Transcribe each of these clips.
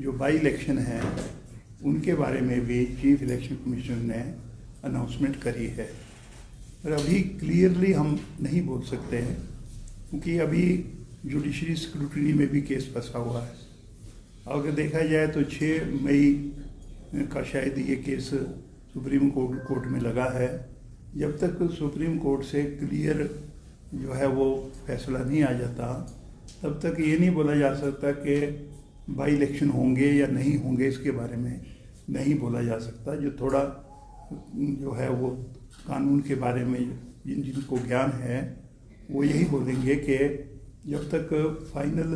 जो by election है उनके बारे में भी चीफ इलेक्शन कमिश्नर ने अनाउंसमेंट करी है। पर अभी क्लियरली हम नहीं बोल सकते हैं क्योंकि अभी जुडिशरी स्क्रूटनी में भी केस फंसा हुआ है। अगर देखा जाए तो 6 मई का शायद ये केस सुप्रीम कोर्ट में लगा है। जब तक सुप्रीम कोर्ट से क्लियर जो है वो फैसला नहीं आ जाता तब तक ये नहीं बोला जा सकता कि बाई इलेक्शन होंगे या नहीं होंगे, इसके बारे में नहीं बोला जा सकता। जो थोड़ा जो है वो कानून के बारे में जिनको ज्ञान है वो यही बोलेंगे कि जब तक फाइनल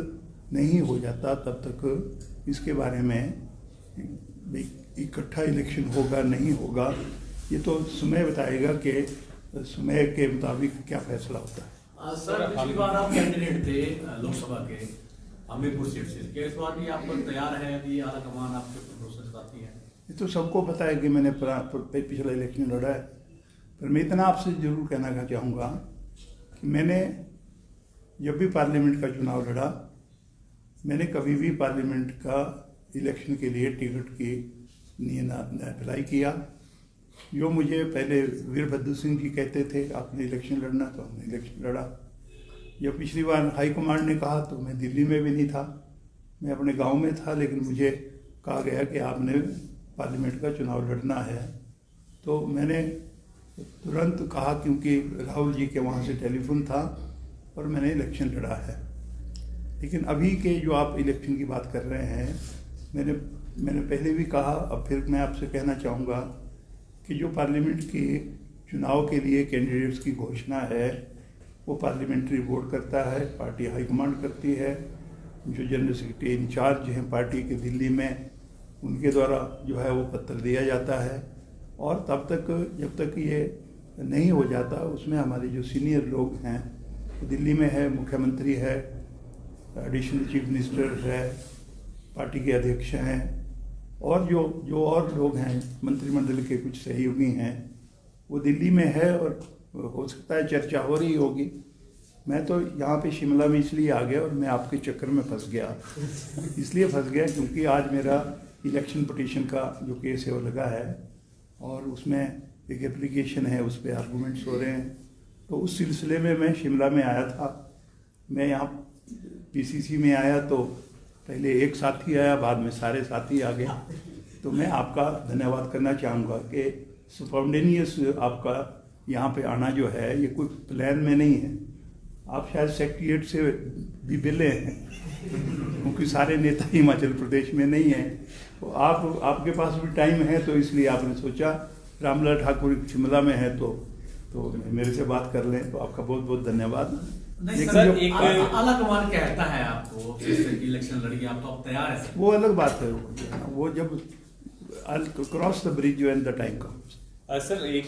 नहीं हो जाता तब तक इसके बारे में इकट्ठा इलेक्शन होगा नहीं होगा ये तो समय बताएगा कि समय के मुताबिक क्या फैसला होता है। सर, पिछली बार आप कैंडिडेट थे लोकसभा के हमीरपुर सीट से, क्या इस बार भी आप तैयार है? अभी आला कमान आपके प्रोसेस आती है? ये तो सबको पता है कि मैंने पिछला इलेक्शन लड़ा है, पर मैं इतना आपसे जरूर कहना चाहूँगा कि मैंने जब भी पार्लियामेंट का चुनाव लड़ा मैंने कभी भी पार्लियामेंट का इलेक्शन के लिए टिकट की नहीं अप्लाई किया। जो मुझे पहले वीरभद्र सिंह जी कहते थे आपने इलेक्शन लड़ना, तो हमने इलेक्शन लड़ा। जब पिछली बार हाईकमांड ने कहा तो मैं दिल्ली में भी नहीं था, मैं अपने गांव में था, लेकिन मुझे कहा गया कि आपने पार्लियामेंट का चुनाव लड़ना है। तो मैंने तुरंत कहा, क्योंकि राहुल जी के वहाँ से टेलीफोन था, और मैंने इलेक्शन लड़ा है। लेकिन अभी के जो आप इलेक्शन की बात कर रहे हैं, मैंने पहले भी कहा, अब फिर मैं आपसे कहना चाहूँगा कि जो पार्लियामेंट के चुनाव के लिए कैंडिडेट्स की घोषणा है वो पार्लियामेंट्री बोर्ड करता है, पार्टी हाईकमांड करती है। जो जनरल सेक्रेटरी इंचार्ज हैं पार्टी के दिल्ली में, उनके द्वारा जो है वो पत्र दिया जाता है। और तब तक जब तक ये नहीं हो जाता उसमें हमारे जो सीनियर लोग हैं दिल्ली में है, मुख्यमंत्री है, एडिशनल चीफ मिनिस्टर है, पार्टी के अध्यक्ष हैं, और जो और लोग हैं मंत्रिमंडल के कुछ सहयोगी हैं वो दिल्ली में है, और हो सकता है चर्चा हो रही होगी। मैं तो यहाँ पे शिमला में इसलिए आ गया और मैं आपके चक्कर में फंस गया, इसलिए फंस गया क्योंकि आज मेरा इलेक्शन पिटीशन का जो केस है वो लगा है और उसमें एक एप्लीकेशन है, उस पर आर्गूमेंट्स हो रहे हैं। तो उस सिलसिले में मैं शिमला में आया था। मैं यहाँ पीसीसी में आया तो पहले एक साथी आया, बाद में सारे साथी आ गए। तो मैं आपका धन्यवाद करना चाहूँगा कि स्पॉन्टेनियस आपका यहाँ पे आना जो है ये कोई प्लान में नहीं है। आप शायद सेक्रेटरिएट से भी मिले हैं क्योंकि सारे नेता हिमाचल प्रदेश में नहीं हैं, तो आपके पास भी टाइम है, तो इसलिए आपने सोचा रामलाल ठाकुर शिमला में है तो मेरे से बात कर लें। तो आपका बहुत बहुत धन्यवाद। नहीं सर, एक आला कमान कहता है आपको इलेक्शन लड़िए, आप तो अब तैयार है? वो अलग बात है, वो जब cross the bridge when the time comes. Sir, एक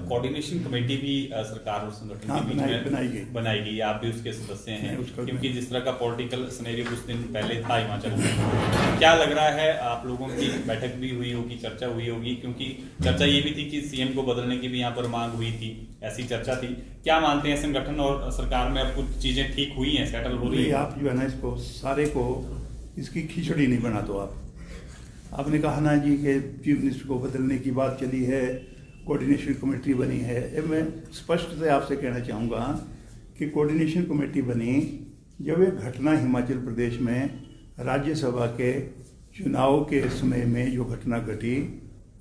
कोऑर्डिनेशन कमेटी भी सरकार और संगठन के बीच में बनाई गई, आप भी उसके सदस्य हैं, क्योंकि जिस तरह का पॉलिटिकल सिनेरियो कुछ दिन पहले था हिमाचल में, क्या लग रहा है आप लोगों की बैठक भी हुई होगी, चर्चा हुई होगी? क्योंकि चर्चा ये भी थी कि सीएम को बदलने की भी यहाँ पर मांग हुई थी, ऐसी चर्चा थी। क्या मानते हैं संगठन और सरकार में अब कुछ चीजें ठीक हुई हैं, सेटल हो रही है? आप जो है ना इसको सारे को इसकी खिचड़ी नहीं बना दो। आपने कहा ना जी कि चीफ मिनिस्टर को बदलने की बात चली है, कोऑर्डिनेशन कमेटी बनी है। मैं स्पष्ट से आपसे कहना चाहूँगा कि कोऑर्डिनेशन कमेटी बनी जब एक घटना हिमाचल प्रदेश में राज्यसभा के चुनाव के समय में जो घटना घटी,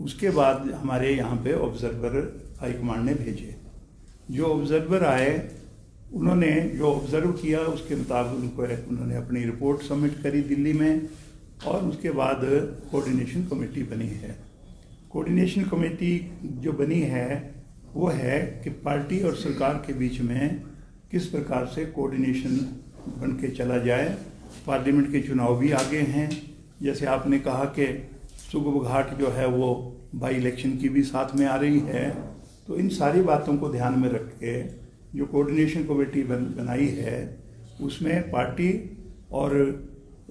उसके बाद हमारे यहाँ पे ऑब्जर्वर हाईकमांड ने भेजे। जो ऑब्जर्वर आए उन्होंने जो ऑब्जर्व किया उसके मुताबिक उन्होंने अपनी रिपोर्ट सबमिट करी दिल्ली में, और उसके बाद कोऑर्डिनेशन कमेटी बनी है। कोऑर्डिनेशन कमेटी जो बनी है वो है कि पार्टी और सरकार के बीच में किस प्रकार से कोऑर्डिनेशन बन के चला जाए। पार्लियामेंट के चुनाव भी आगे हैं, जैसे आपने कहा कि सुगम घाट जो है वो बाई इलेक्शन की भी साथ में आ रही है। तो इन सारी बातों को ध्यान में रख के जो कोऑर्डिनेशन कमेटी बनाई है उसमें पार्टी और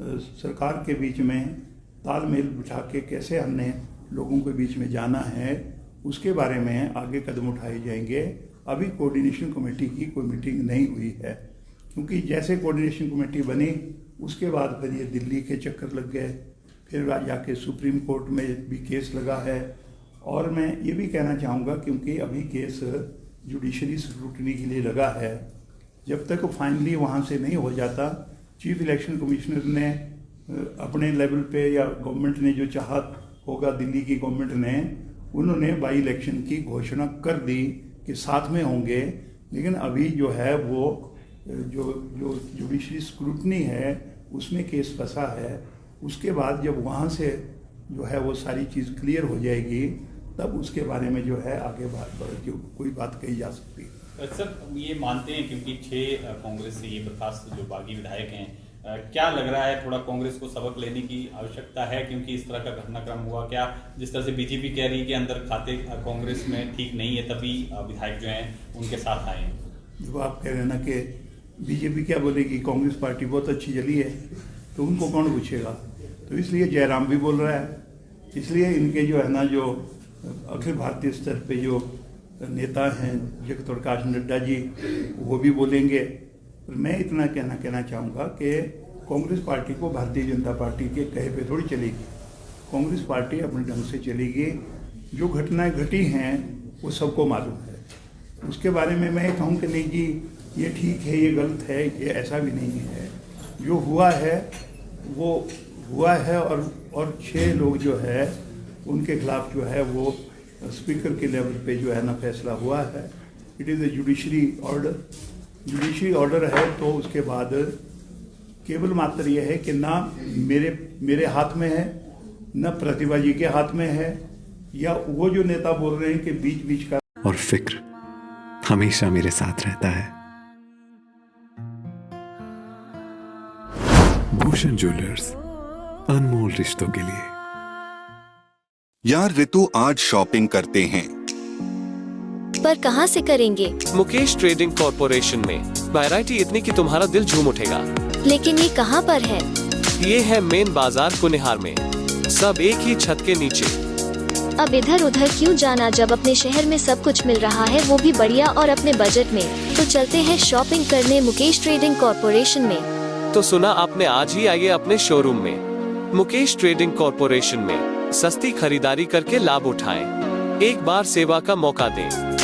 सरकार के बीच में तालमेल बिठा के कैसे हमने लोगों के बीच में जाना है उसके बारे में आगे कदम उठाए जाएंगे। अभी कोऑर्डिनेशन कमेटी की कोई मीटिंग नहीं हुई है, क्योंकि जैसे कोऑर्डिनेशन कमेटी बनी उसके बाद फिर ये दिल्ली के चक्कर लग गए, फिर जाके सुप्रीम कोर्ट में भी केस लगा है। और मैं ये भी कहना चाहूँगा, क्योंकि अभी केस जुडिशरी स्क्रूटनी के लिए लगा है, जब तक फाइनली वहाँ से नहीं हो जाता, चीफ इलेक्शन कमिश्नर ने अपने लेवल पे या गवर्नमेंट ने जो चाहत होगा, दिल्ली की गवर्नमेंट ने, उन्होंने बाई इलेक्शन की घोषणा कर दी कि साथ में होंगे। लेकिन अभी जो है वो जो जुडिशरी स्क्रूटनी है उसमें केस फंसा है। उसके बाद जब वहाँ से जो है वो सारी चीज़ क्लियर हो जाएगी, तब उसके बारे में जो है आगे कोई बात कही जा सकती है। सर, ये मानते हैं क्योंकि 6 कांग्रेस से ये बर्खास्त जो बागी विधायक हैं, क्या लग रहा है थोड़ा कांग्रेस को सबक लेने की आवश्यकता है, क्योंकि इस तरह का घटनाक्रम हुआ? क्या जिस तरह से बीजेपी कह रही है कि अंदर खाते कांग्रेस में ठीक नहीं है, तभी विधायक जो हैं उनके साथ आए हैं? देखो, आप कह रहे हैं ना कि बीजेपी क्या बोलेगी, कांग्रेस पार्टी बहुत अच्छी चली है, तो उनको कौन पूछेगा? तो इसलिए जयराम भी बोल रहा है, इसलिए इनके जो है ना, जो अखिल भारतीय स्तर पे जो नेता हैं जगत प्रकाश नड्डा जी, वो भी बोलेंगे। पर मैं इतना कहना चाहूँगा कि कांग्रेस पार्टी को भारतीय जनता पार्टी के कहे पे थोड़ी चलेगी। कांग्रेस पार्टी अपने ढंग से चलेगी। जो घटनाएं घटी हैं वो सबको मालूम है, उसके बारे में मैं कहूँ कि नहीं जी ये ठीक है, ये गलत है, ये ऐसा भी नहीं है। जो हुआ है वो हुआ है, और 6 लोग जो है उनके खिलाफ जो है वो स्पीकर के लेवल पे जो है ना फैसला हुआ है। It is a judiciary order है। तो उसके बाद केवल मात्र यह है कि ना मेरे हाथ में है, न प्रतिभा जी के हाथ में है, या वो जो नेता बोल रहे हैं कि बीच का। और फिक्र हमेशा मेरे साथ रहता है। भूषण ज्वेलर्स, अनमोल रिश्तों के लिए। यार रितु, आज शॉपिंग करते हैं, पर कहाँ से करेंगे? मुकेश ट्रेडिंग कॉर्पोरेशन में वैरायटी इतनी कि तुम्हारा दिल झूम उठेगा। लेकिन ये कहाँ पर है? ये है मेन बाजार कुनिहार में, सब एक ही छत के नीचे। अब इधर उधर क्यों जाना जब अपने शहर में सब कुछ मिल रहा है, वो भी बढ़िया और अपने बजट में। तो चलते हैं शॉपिंग करने मुकेश ट्रेडिंग कॉर्पोरेशन में। तो सुना आपने, आज ही आइए अपने शोरूम में। मुकेश ट्रेडिंग कॉर्पोरेशन में सस्ती खरीदारी करके लाभ उठाएं। एक बार सेवा का मौका दें।